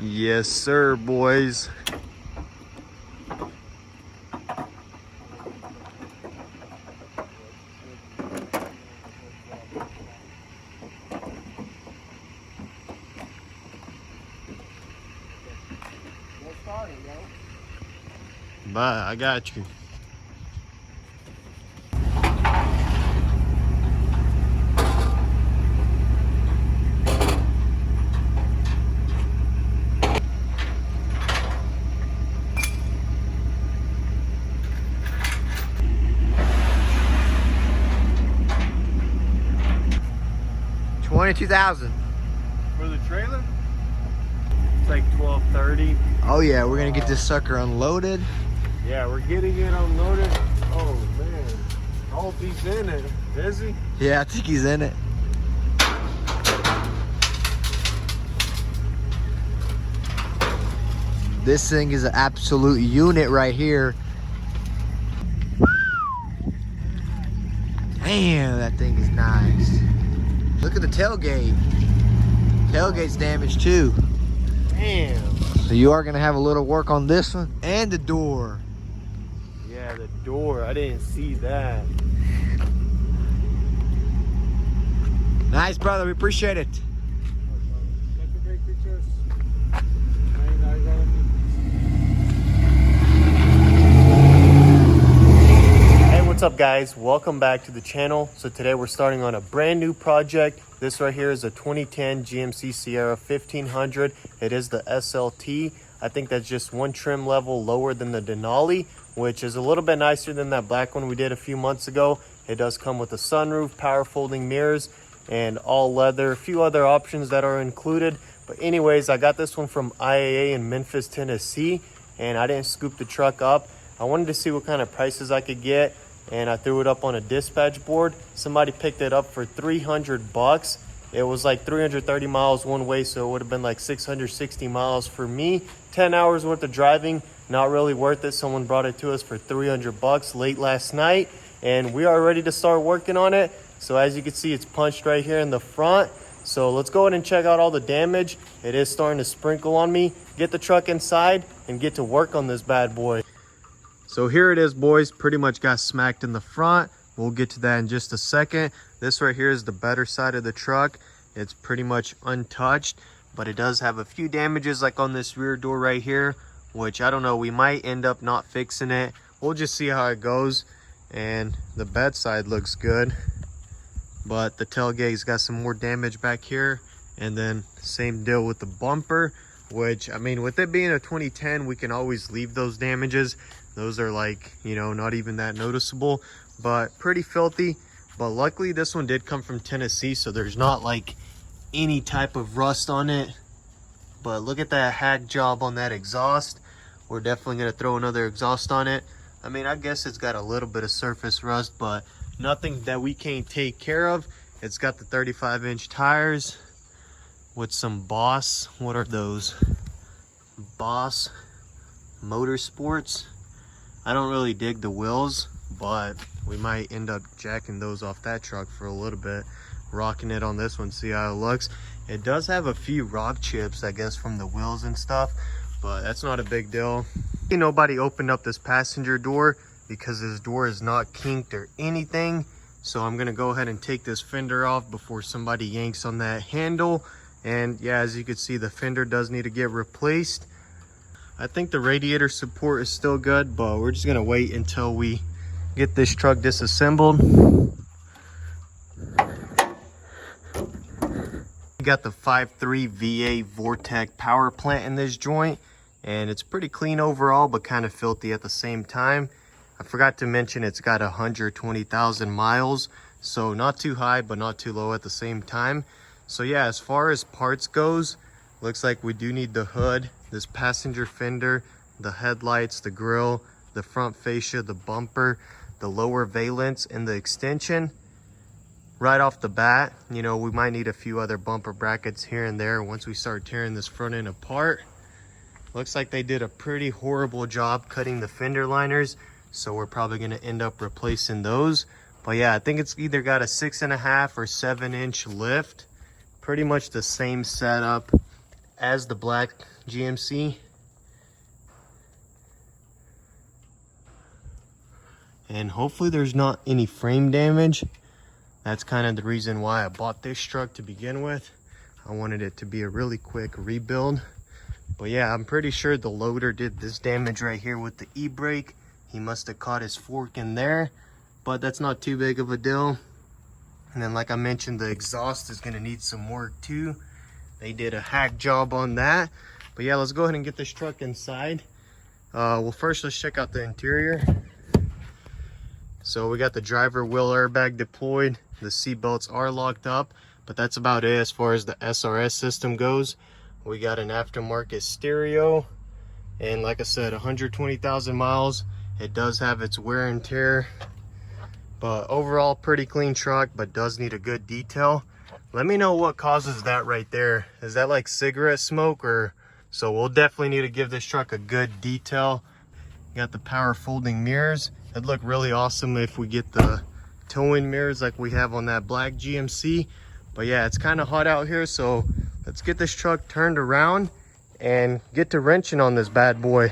Yes, sir, boys. Bye, I got you. $22,000 for the trailer. It's like $12.30. Oh yeah, we're gonna get this sucker unloaded. Yeah, we're getting it unloaded. Oh man, I hope he's in it. Is he? Yeah, I think he's in it. This thing is an absolute unit right here. Damn, that thing is nice. Look at the tailgate. Tailgate's damaged too. Damn. So you are gonna have a little work on this one and the door. Yeah, the door. I didn't see that. Nice, brother. We appreciate it. What's up, guys? Welcome back to the channel. So today we're starting on a brand new project. This right here is a 2010 GMC Sierra 1500. It is the SLT. I think that's just one trim level lower than the Denali, which is a little bit nicer than that black one we did a few months ago. It does come with a sunroof, power folding mirrors, and all leather. A few other options that are included. But anyways, I got this one from IAAI in Memphis, Tennessee, and I didn't scoop the truck up. I wanted to see what kind of prices I could get, and I threw it up on a dispatch board. Somebody picked it up for $300. It was like 330 miles one way, so it would have been like 660 miles for me. 10 hours worth of driving, not really worth it. Someone brought it to us for $300 late last night, and we are ready to start working on it. So as you can see, it's punched right here in the front. So let's go ahead and check out all the damage. It is starting to sprinkle on me. Get the truck inside and get to work on this bad boy. So here it is, boys. Pretty much got smacked in the front. We'll get to that in just a second. This right here is the better side of the truck. It's pretty much untouched, but it does have a few damages like on this rear door right here, which I don't know, we might end up not fixing it. We'll just see how it goes. And the bed side looks good, but the tailgate's got some more damage back here. And then same deal with the bumper, which, I mean, with it being a 2010, we can always leave those damages. Those are like, you know, not even that noticeable, but pretty filthy. But luckily this one did come from Tennessee, so there's not like any type of rust on it. But look at that hack job on that exhaust. We're definitely going to throw another exhaust on it. I mean, I guess it's got a little bit of surface rust, but nothing that we can't take care of. It's got the 35-inch tires with some Boss. What are those? Boss Motorsports. I don't really dig the wheels, but we might end up jacking those off that truck for a little bit, rocking it on this one, see how it looks. It does have a few rock chips, I guess, from the wheels and stuff, but that's not a big deal. Nobody opened up this passenger door because this door is not kinked or anything. So I'm gonna go ahead and take this fender off before somebody yanks on that handle. And yeah, as you can see, the fender does need to get replaced. I think the radiator support is still good, but we're just gonna wait until we get this truck disassembled. We got the 5.3 VA Vortec power plant in this joint, and it's pretty clean overall, but kind of filthy at the same time. I forgot to mention it's got 120,000 miles, so not too high, but not too low at the same time. So yeah, as far as parts goes, looks like we do need the hood, this passenger fender, the headlights, the grille, the front fascia, the bumper, the lower valence, and the extension. Right off the bat, you know, we might need a few other bumper brackets here and there once we start tearing this front end apart. Looks like they did a pretty horrible job cutting the fender liners, so we're probably going to end up replacing those. But yeah, I think it's either got a 6.5 or 7-inch lift. Pretty much the same setup as the black GMC. And hopefully there's not any frame damage. That's kind of the reason why I bought this truck to begin with. I wanted it to be a really quick rebuild. But yeah, I'm pretty sure the loader did this damage right here with the e-brake. He must have caught his fork in there, but that's not too big of a deal. And then like I mentioned, the exhaust is gonna need some work too. They did a hack job on that. But yeah, let's go ahead and get this truck inside. Well, first let's check out the interior. So we got the driver wheel airbag deployed. The seat belts are locked up, but that's about it as far as the SRS system goes. We got an aftermarket stereo, and like I said, 120,000 miles. It does have its wear and tear, but overall pretty clean truck, but does need a good detail. Let me know what causes that right there. Is that like cigarette smoke or? So we'll definitely need to give this truck a good detail. You got the power folding mirrors. It'd look really awesome if we get the towing mirrors like we have on that black GMC. But yeah, it's kind of hot out here, so let's get this truck turned around and get to wrenching on this bad boy.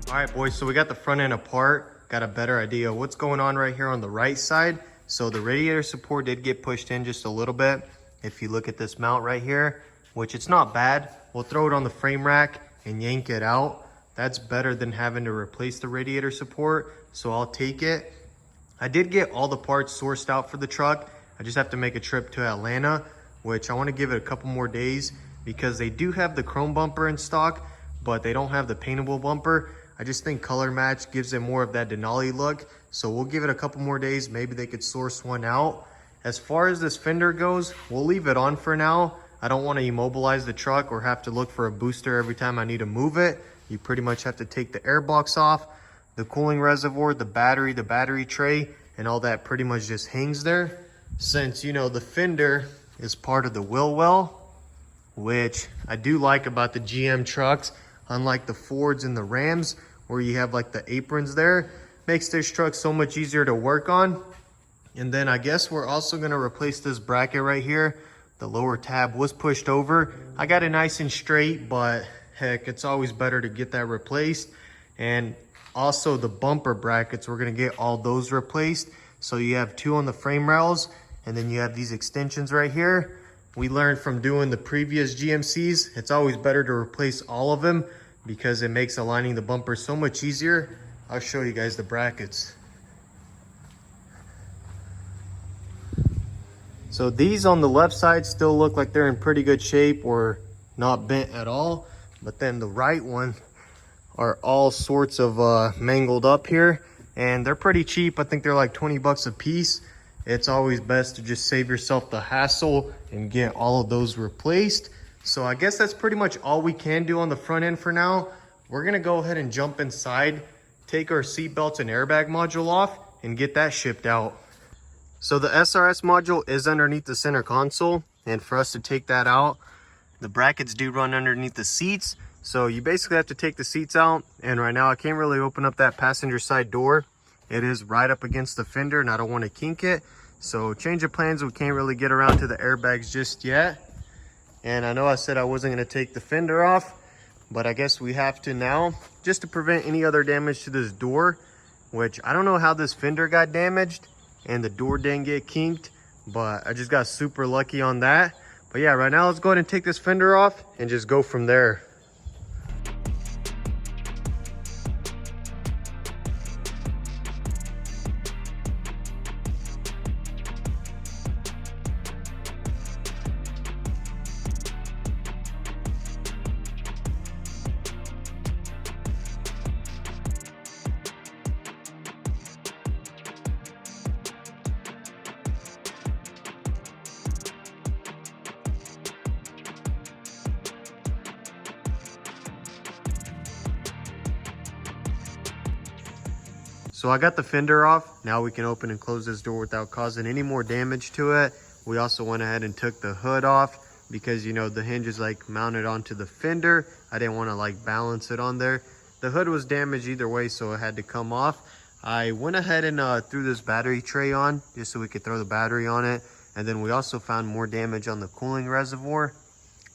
All right, boys, so we got the front end apart, got a better idea of what's going on right here on the right side. So the radiator support did get pushed in just a little bit. If you look at this mount right here, which it's not bad, we'll throw it on the frame rack and yank it out. That's better than having to replace the radiator support, so I'll take it. I did get all the parts sourced out for the truck. I just have to make a trip to Atlanta, which I want to give it a couple more days because they do have the chrome bumper in stock, but they don't have the paintable bumper. I just think color match gives it more of that Denali look. So we'll give it a couple more days. Maybe they could source one out. As far as this fender goes, we'll leave it on for now. I don't want to immobilize the truck or have to look for a booster every time I need to move it. You pretty much have to take the air box off, the cooling reservoir, the battery tray, and all that pretty much just hangs there. Since, you know, the fender is part of the wheel well, which I do like about the GM trucks. Unlike the Fords and the Rams, where you have like the aprons there, makes this truck so much easier to work on. And then I guess we're also gonna replace this bracket right here. The lower tab was pushed over. I got it nice and straight, but heck, it's always better to get that replaced. And also the bumper brackets, we're gonna get all those replaced. So you have two on the frame rails, and then you have these extensions right here. We learned from doing the previous GMCs, it's always better to replace all of them because it makes aligning the bumper so much easier. I'll show you guys the brackets. So these on the left side still look like they're in pretty good shape or not bent at all. But then the right one are all sorts of mangled up here, and they're pretty cheap. I think they're like 20 bucks a piece. It's always best to just save yourself the hassle and get all of those replaced. So I guess that's pretty much all we can do on the front end for now. We're gonna go ahead and jump inside, take our seat belts and airbag module off, and get that shipped out. So the SRS module is underneath the center console, and for us to take that out, the brackets do run underneath the seats. So you basically have to take the seats out, and right now I can't really open up that passenger side door. It is right up against the fender and I don't want to kink it. So change of plans, we can't really get around to the airbags just yet. And I know I said I wasn't going to take the fender off, but I guess we have to now, just to prevent any other damage to this door, which I don't know how this fender got damaged and the door didn't get kinked, but I just got super lucky on that. But yeah, right now let's go ahead and take this fender off and just go from there. So I got the fender off. Now we can open and close this door without causing any more damage to it. We also went ahead and took the hood off because, you know, the hinge is like mounted onto the fender. I didn't want to like balance it on there. The hood was damaged either way, so it had to come off. I went ahead and threw this battery tray on just so we could throw the battery on it. And then we also found more damage on the cooling reservoir,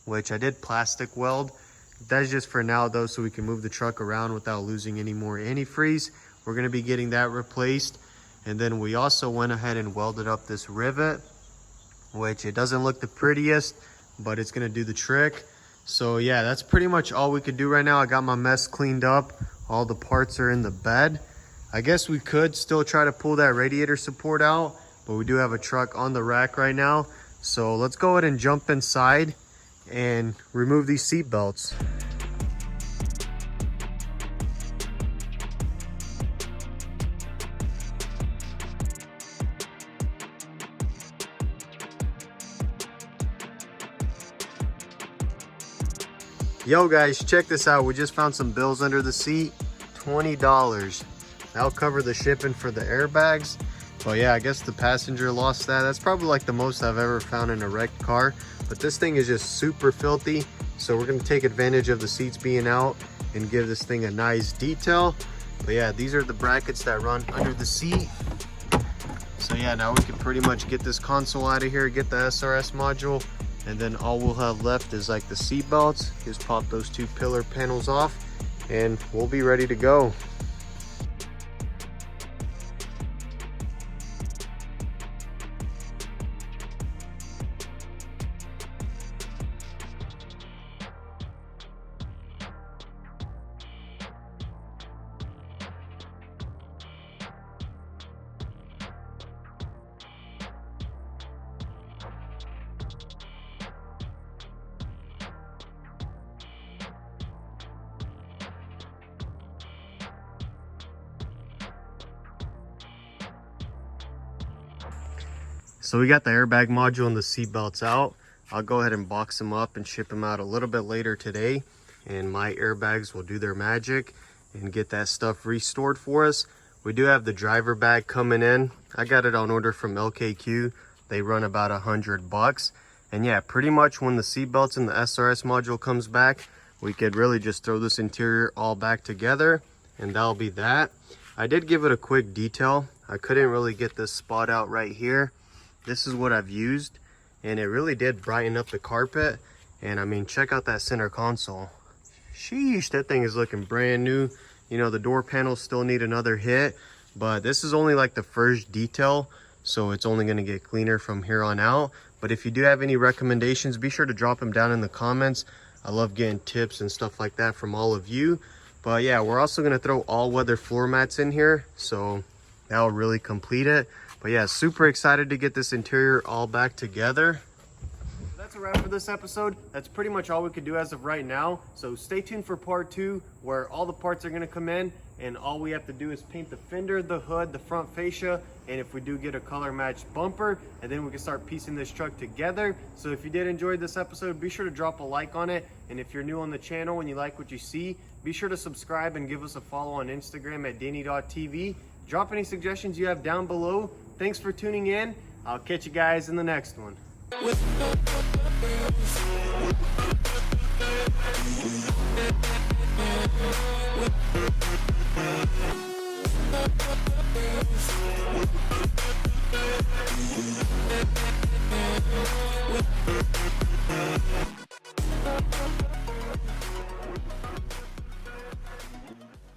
which I did plastic weld. That's just for now though, so we can move the truck around without losing any more antifreeze. We're going to be getting that replaced. And then we also went ahead and welded up this rivet, which it doesn't look the prettiest, but it's going to do the trick. So yeah, that's pretty much all we could do right now. I got my mess cleaned up. All the parts are in the bed. I guess we could still try to pull that radiator support out, but we do have a truck on the rack right now. So let's go ahead and jump inside and remove these seat belts. Yo guys, check this out. We just found some bills under the seat. $20. That'll cover the shipping for the airbags. But yeah, I guess the passenger lost that. That's probably like the most I've ever found in a wrecked car. But this thing is just super filthy. So we're gonna take advantage of the seats being out and give this thing a nice detail. But yeah, these are the brackets that run under the seat. So yeah, now we can pretty much get this console out of here, get the SRS module, and then all we'll have left is like the seat belts. Just pop those two pillar panels off and we'll be ready to go. So we got the airbag module and the seat belts out. I'll go ahead and box them up and ship them out a little bit later today. And my airbags will do their magic and get that stuff restored for us. We do have the driver bag coming in. I got it on order from LKQ. They run about $100. And yeah, pretty much when the seat belts and the SRS module comes back, we could really just throw this interior all back together and that'll be that. I did give it a quick detail. I couldn't really get this spot out right here. This is what I've used and it really did brighten up the carpet. And I mean, check out that center console. Sheesh, that thing is looking brand new. You know, the door panels still need another hit, but this is only like the first detail, so it's only going to get cleaner from here on out. But if you do have any recommendations, be sure to drop them down in the comments. I love getting tips and stuff like that from all of you. But yeah, we're also going to throw all-weather floor mats in here, so that'll really complete it. But yeah, super excited to get this interior all back together. That's a wrap for this episode. That's pretty much all we could do as of right now. So stay tuned for part 2, where all the parts are going to come in and all we have to do is paint the fender, the hood, the front fascia, and if we do get a color matched bumper, and then we can start piecing this truck together. So if you did enjoy this episode, be sure to drop a like on it. And if you're new on the channel and you like what you see, be sure to subscribe and give us a follow on Instagram at DannyTV. Drop any suggestions you have down below. Thanks for tuning in. I'll catch you guys in the next one.